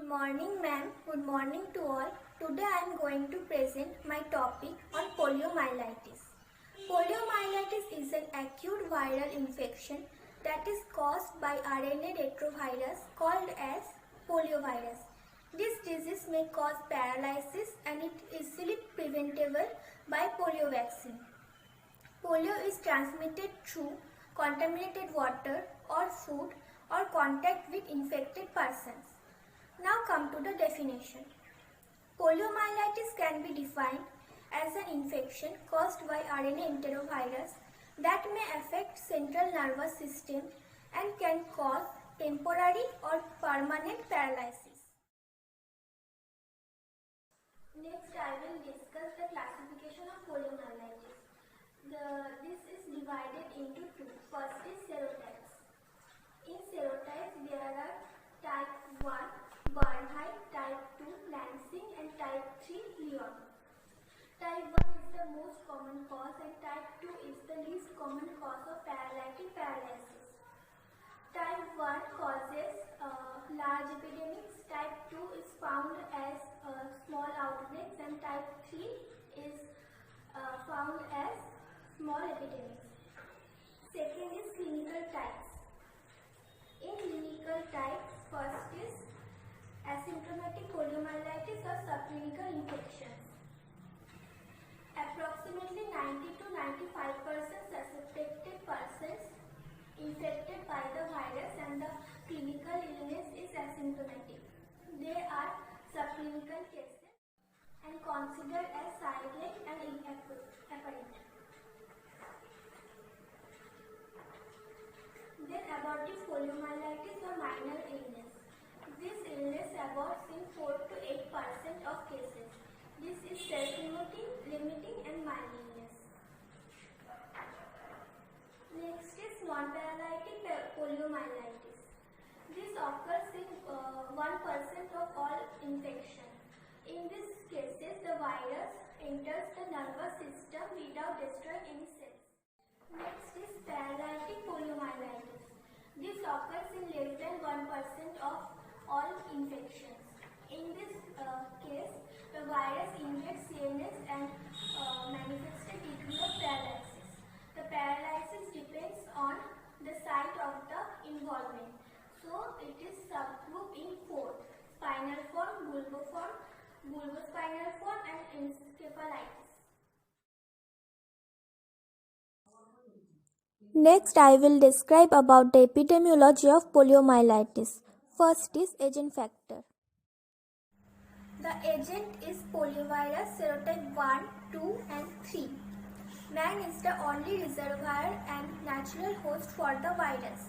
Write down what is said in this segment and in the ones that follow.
Good morning, ma'am. Good morning to all. Today I am going to present my topic on poliomyelitis. Poliomyelitis is an acute viral infection that is caused by RNA retrovirus called as poliovirus. This disease may cause paralysis and it is easily preventable by polio vaccine. Polio is transmitted through contaminated water or food or contact with infected persons. Now come to the definition. Poliomyelitis can be defined as an infection caused by RNA enterovirus that may affect central nervous system and can cause temporary or permanent paralysis. Next I will discuss the classification of poliomyelitis. This is divided into two. First is serotypes. In serotypes there are type 1 Bernheim, type 2 Lansing and type 3 Lyon. Type 1 is the most common cause and type 2 is the least common cause of paralytic paralysis. Type 1 causes large epidemics, type 2 is found as small outbreaks and type 3 is found as small epidemics. Second is clinical types. In clinical types, first is asymptomatic poliomyelitis or subclinical infections. Approximately 90 to 95% suspected persons infected by the virus and the clinical illness is asymptomatic. They are subclinical cases and considered as silent and inapparent. Then abortive poliomyelitis or minor illness. This illness aborts in 4 to 8% of cases. This is self-limiting and mild illness. Next is non-paralytic poliomyelitis. This occurs in 1% of all infection. In these cases, the virus enters the nervous system without destroying any cells. Next is paralytic poliomyelitis. This occurs in less than 1% of all infections. In this case, the virus injects CNS and manifests a degree of paralysis. The paralysis depends on the site of the involvement. So, it is subgrouped in 4: spinal form, bulbospinal form and encephalitis. Next, I will describe about the epidemiology of poliomyelitis. First is agent factor. The agent is poliovirus serotype 1, 2 and 3. Man is the only reservoir and natural host for the virus.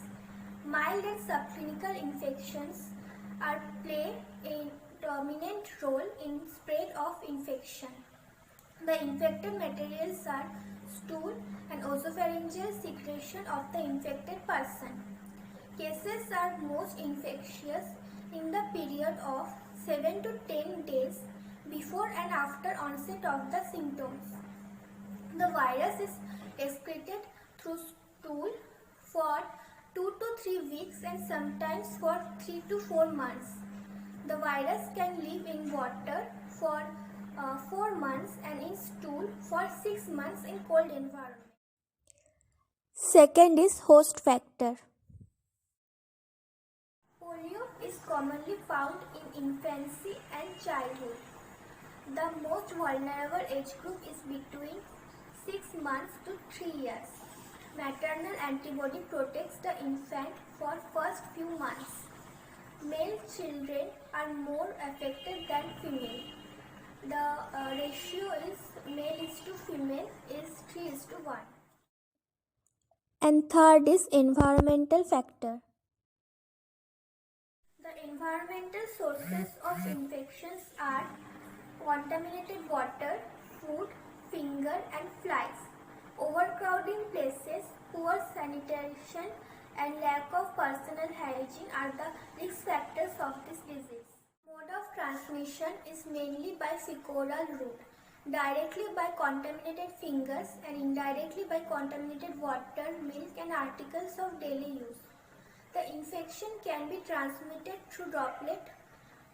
Mild and subclinical infections play a dominant role in spread of infection. The infected materials are stool and oesopharyngeal secretion of the infected person. Cases are most infectious in the period of 7 to 10 days before and after onset of the symptoms. The virus is excreted through stool for 2 to 3 weeks and sometimes for 3 to 4 months. The virus can live in water for 4 months and in stool for 6 months in cold environment. Second is host factor. Polio is commonly found in infancy and childhood. The most vulnerable age group is between 6 months to 3 years. Maternal antibody protects the infant for first few months. Male children are more affected than female. The ratio is male is to female is 3:1. And third is environmental factor. The environmental sources of infections are contaminated water, food, finger and flies. Overcrowding places, poor sanitation and lack of personal hygiene are the risk factors of this disease. Mode of transmission is mainly by fecal route, directly by contaminated fingers and indirectly by contaminated water, milk and articles of daily use. The infection can be transmitted through droplet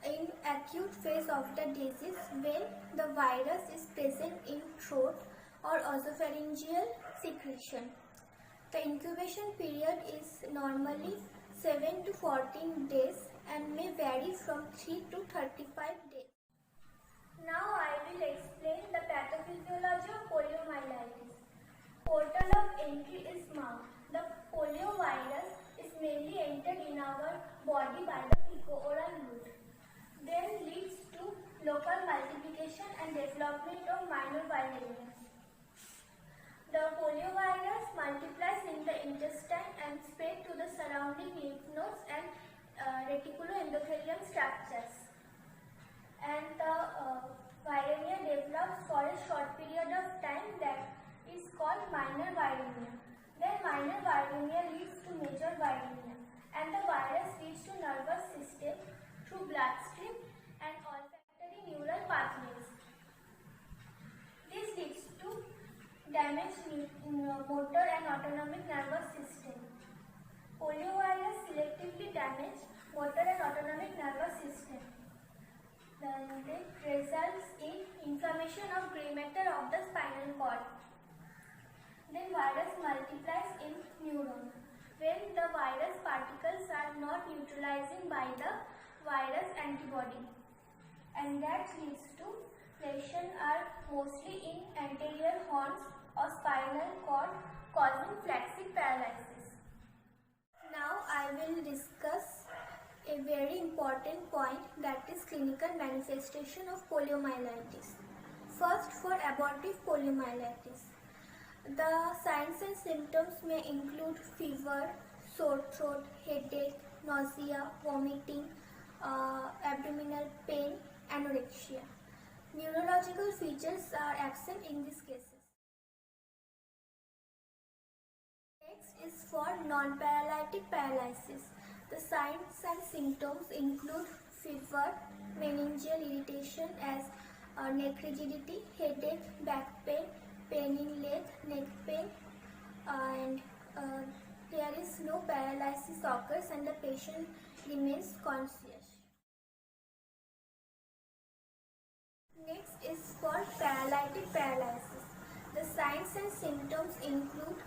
in acute phase of the disease when the virus is present in throat or esophageal secretion. The incubation period is normally 7 to 14 days and may vary from 3 to 35 days. Now I will explain the pathophysiology of poliomyelitis. Portal of entry is mouth. The poliovirus is mainly entered in our body by the fecal-oral route, then leads to local multiplication and development of minor viremia. The poliovirus multiplies in the intestine and spread to the surrounding lymph nodes and reticuloendothelium structures. And the viremia develops for a short period of time, that is called minor viremia. Then minor viremia leads to major viremia, and the virus reaches to nervous system through bloodstream and olfactory neural pathways. This leads to damaged motor and autonomic nervous system. Poliovirus selectively damage motor and autonomic nervous system. Then it results in inflammation of gray matter of the spinal cord. Then virus multiplies in neuron. When the virus particles are not neutralizing by the virus antibody, and that leads to lesion are mostly in anterior horns or spinal cord, causing flaccid paralysis. Now I will discuss a very important point, that is clinical manifestation of poliomyelitis. First, for abortive poliomyelitis, the signs and symptoms may include fever, sore throat, headache, nausea, vomiting, abdominal pain, anorexia. Neurological features are absent in these cases. Next is for non-paralytic paralysis. The signs and symptoms include fever, meningeal irritation as neck rigidity, headache, back pain, pain in leg, neck pain, and there is no paralysis occurs and the patient remains conscious. Next is for paralytic paralysis. The signs and symptoms include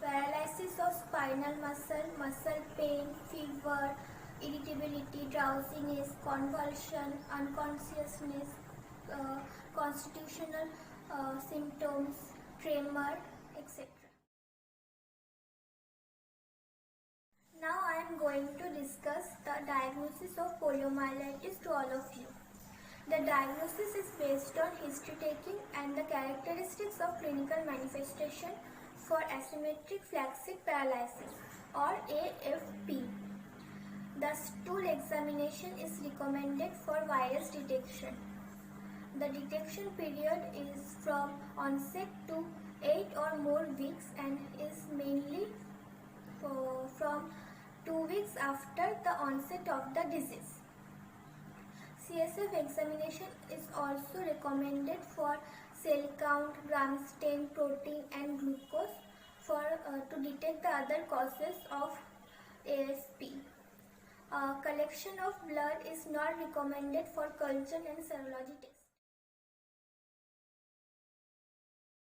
paralysis of spinal muscle, muscle pain, fever, irritability, drowsiness, convulsion, unconsciousness, constitutional symptoms, tremor, etc. Now I am going to discuss the diagnosis of poliomyelitis to all of you. The diagnosis is based on history taking and the characteristics of clinical manifestation for asymmetric flaccid paralysis or AFP. The stool examination is recommended for virus detection. The detection period is from onset to 8 or more weeks and is mainly from 2 weeks after the onset of the disease. CSF examination is also recommended for cell count, gram stain, protein and glucose to detect the other causes of AFP. Collection of blood is not recommended for culture and serology tests.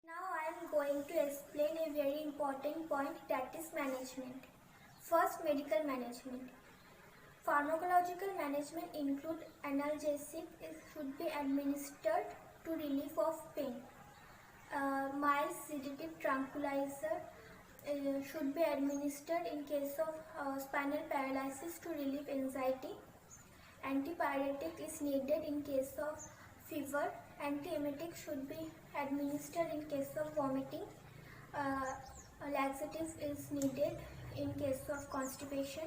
Now I am going to explain a very important point, that is management. First, medical management. Pharmacological management include analgesic should be administered to relief of pain. Mild sedative tranquilizer should be administered in case of spinal paralysis to relieve anxiety. Antipyretic is needed in case of fever. Antiemetic should be administered in case of vomiting. Laxative is needed in case of constipation.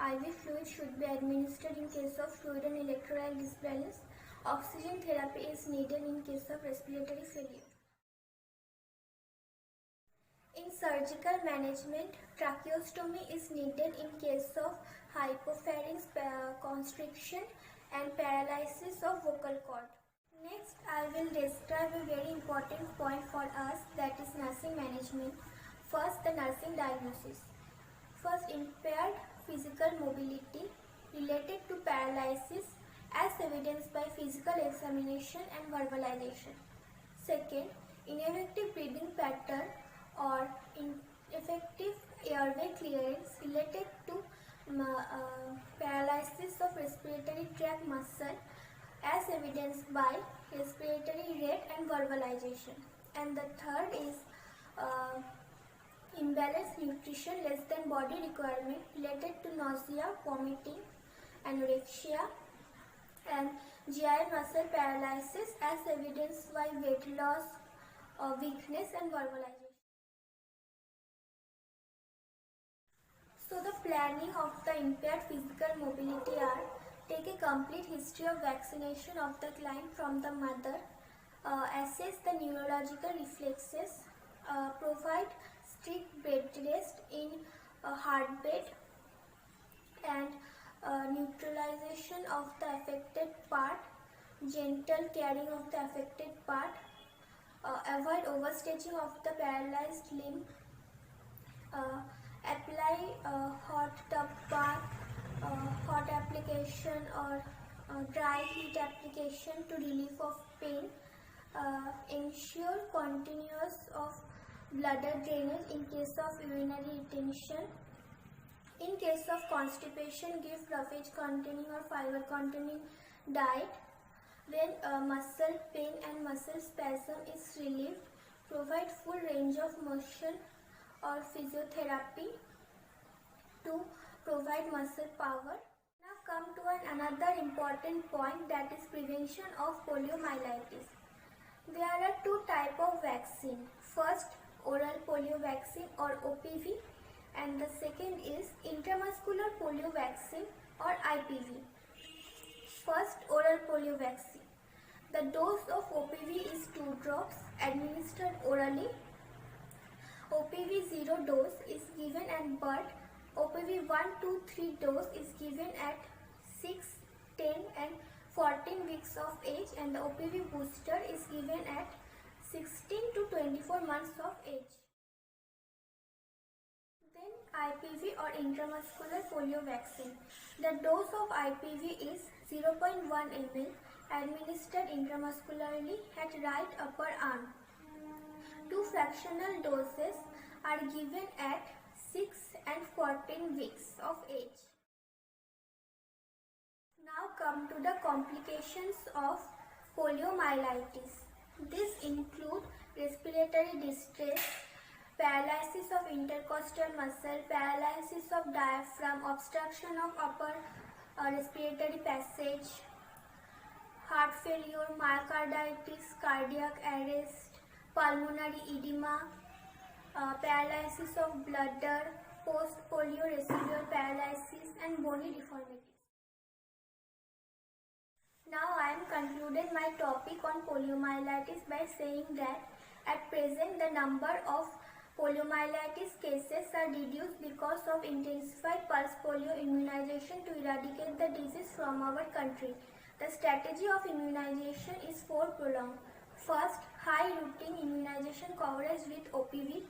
IV fluid should be administered in case of fluid and electrolyte disbalance. Oxygen therapy is needed in case of respiratory failure. In surgical management, tracheostomy is needed in case of hypopharynx constriction and paralysis of vocal cord. Next, I will describe a very important point for us, that is nursing management. First, the nursing diagnosis. First, impaired physical mobility related to paralysis as evidenced by physical examination and verbalization. Second, ineffective breathing pattern or ineffective airway clearance related to paralysis of respiratory tract muscle as evidenced by respiratory rate and verbalization. And the third is imbalanced nutrition less than body requirement related to nausea, vomiting, anorexia, and GI muscle paralysis as evidenced by weight loss, weakness, and verbalization. So the planning of the impaired physical mobility are: take a complete history of vaccination of the client from the mother, assess the neurological reflexes, provide strict bed rest in heartbeat, and neutralization of the affected part, gentle caring of the affected part, avoid overstretching of the paralyzed limb, apply hot tub bath, hot application or dry heat application to relief of pain, ensure continuous of bladder drainage in case of urinary retention. In case of constipation, give roughage containing or fiber containing diet. When muscle pain and muscle spasm is relieved, provide full range of motion or physiotherapy to provide muscle power. Now come to another important point, that is prevention of poliomyelitis. There are two types of vaccine. First, oral polio vaccine or OPV, and the second is intramuscular polio vaccine or IPV. First, oral polio vaccine. The dose of OPV is 2 drops administered orally. OPV 0 dose is given at birth. OPV 1, 2, 3 dose is given at 6, 10 and 14 weeks of age, and the OPV booster is given at 16 to 24 months of age. Then IPV or intramuscular polio vaccine. The dose of IPV is 0.1 ml administered intramuscularly at right upper arm. 2 fractional doses are given at 6 and 14 weeks of age. Now come to the complications of poliomyelitis. These include respiratory distress, paralysis of intercostal muscle, paralysis of diaphragm, obstruction of upper respiratory passage, heart failure, myocarditis, cardiac arrest, pulmonary edema, paralysis of bladder, post-polio residual paralysis, and bony deformities. Now I am concluded my topic on poliomyelitis by saying that at present the number of poliomyelitis cases are reduced because of intensified pulse polio immunization to eradicate the disease from our country. The strategy of immunization is prolonged. First, high routine immunization coverage with OPV.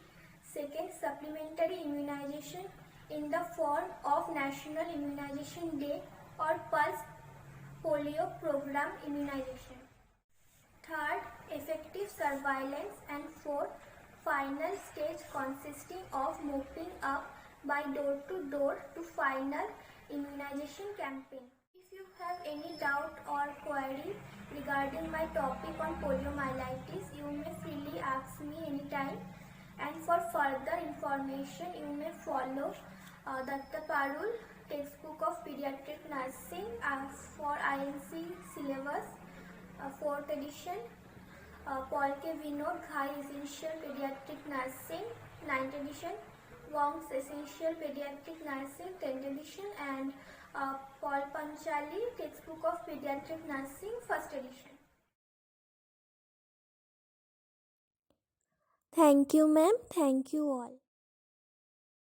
Second, supplementary immunization in the form of National Immunization Day or Pulse Polio Program immunization. Third, effective surveillance. And fourth, final stage consisting of moving up by door to door to final immunization campaign. If you have any doubt or query regarding my topic on poliomyelitis, you may freely ask me anytime. And for further information, you may follow Dr. Parul Textbook of Pediatric Nursing for INC syllabus, 4th edition, Paul K. Vinod Ghai Essential Pediatric Nursing, 9th edition, Wong's Essential Pediatric Nursing, 10th edition, and Paul Panchali Textbook of Pediatric Nursing, 1st edition. Thank you, ma'am. Thank you all.